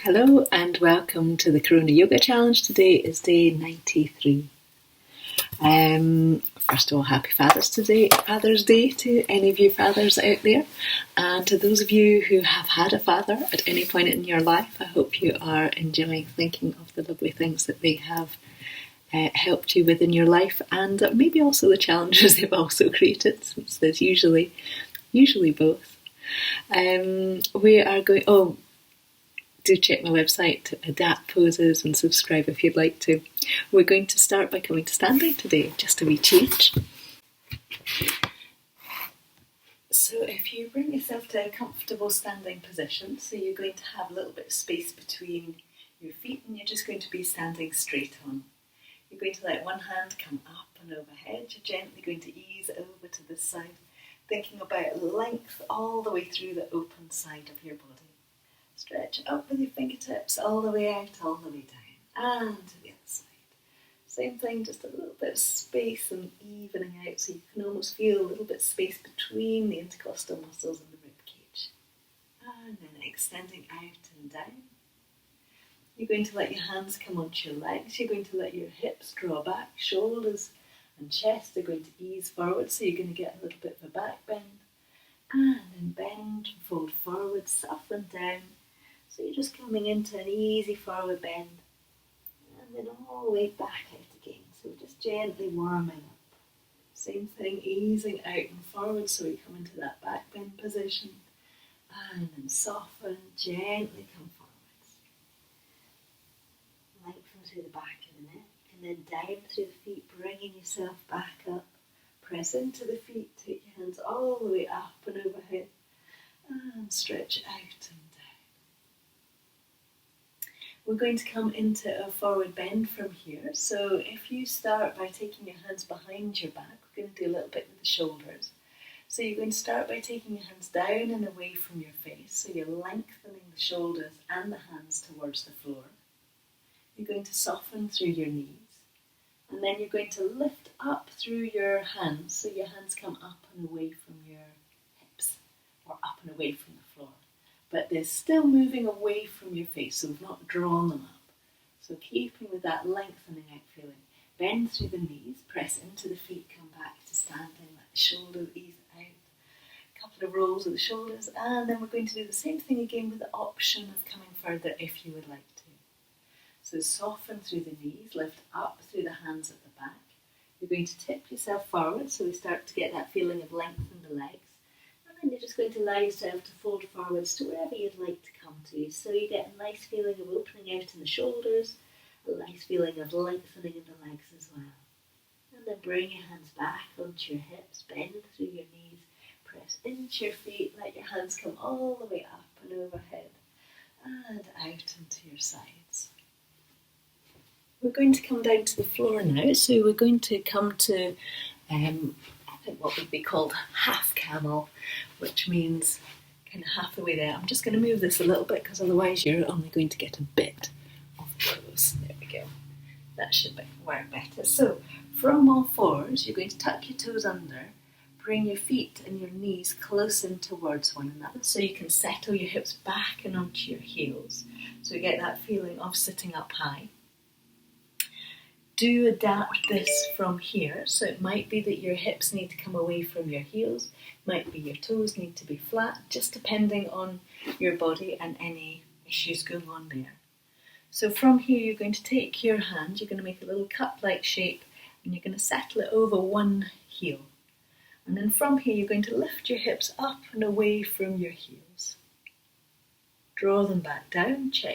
Hello and welcome to the Corona Yoga Challenge. Today is day 93. First of all, happy Father's Day to any of you fathers out there. And to those of you who have had a father at any point in your life, I hope you are enjoying thinking of the lovely things that they have helped you with in your life, and maybe also the challenges they've also created, since there's usually both. We are going... do check my website to adapt poses and subscribe if you'd like to. We're going to start by coming to standing today, just a wee change. So if you bring yourself to a comfortable standing position, so you're going to have a little bit of space between your feet and you're just going to be standing straight on. You're going to let one hand come up and overhead. You're gently going to ease over to this side, thinking about length all the way through the open side of your body. Stretch up with your fingertips all the way out, all the way down, and to the other side. Same thing, just a little bit of space and evening out, so you can almost feel a little bit of space between the intercostal muscles and the rib cage. And then extending out and down. You're going to let your hands come onto your legs. You're going to let your hips draw back, shoulders and chest are going to ease forward, so you're going to get a little bit of a back bend. And then bend and fold forward, soften down. So you're just coming into an easy forward bend and then all the way back out again. So we're just gently warming up. Same thing, easing out and forward, so we come into that back bend position and then soften, gently come forwards. Lengthen through the back of the neck and then down through the feet, bringing yourself back up. Press into the feet, take your hands all the way up and overhead and stretch out and we're going to come into a forward bend from here. So if you start by taking your hands behind your back, we're going to do a little bit with the shoulders. So you're going to start by taking your hands down and away from your face. So you're lengthening the shoulders and the hands towards the floor. You're going to soften through your knees. And then you're going to lift up through your hands. So your hands come up and away from your hips, or up and away from the floor. But they're still moving away from your face, so we've not drawn them up. So keeping with that lengthening out feeling. Bend through the knees, press into the feet, come back to standing, let the shoulders ease out. A couple of rolls of the shoulders, and then we're going to do the same thing again with the option of coming further if you would like to. So soften through the knees, lift up through the hands at the back. You're going to tip yourself forward, so we start to get that feeling of length in the legs. And you're just going to allow yourself to fold forwards to wherever you'd like to come to. So you get a nice feeling of opening out in the shoulders, a nice feeling of lengthening in the legs as well. And then bring your hands back onto your hips, bend through your knees, press into your feet, let your hands come all the way up and overhead and out into your sides. We're going to come down to the floor now, so we're going to come to what would be called half camel, which means kind of half the way there. I'm just going to move this a little bit because otherwise you're only going to get a bit of pose. There we go. That should work better. So from all fours, you're going to tuck your toes under, bring your feet and your knees close in towards one another so you can settle your hips back and onto your heels. So you get that feeling of sitting up high. Do adapt this from here, so it might be that your hips need to come away from your heels, might be your toes need to be flat, just depending on your body and any issues going on there. So from here you're going to take your hand, you're going to make a little cup-like shape and you're going to settle it over one heel. And then from here you're going to lift your hips up and away from your heels. Draw them back down, check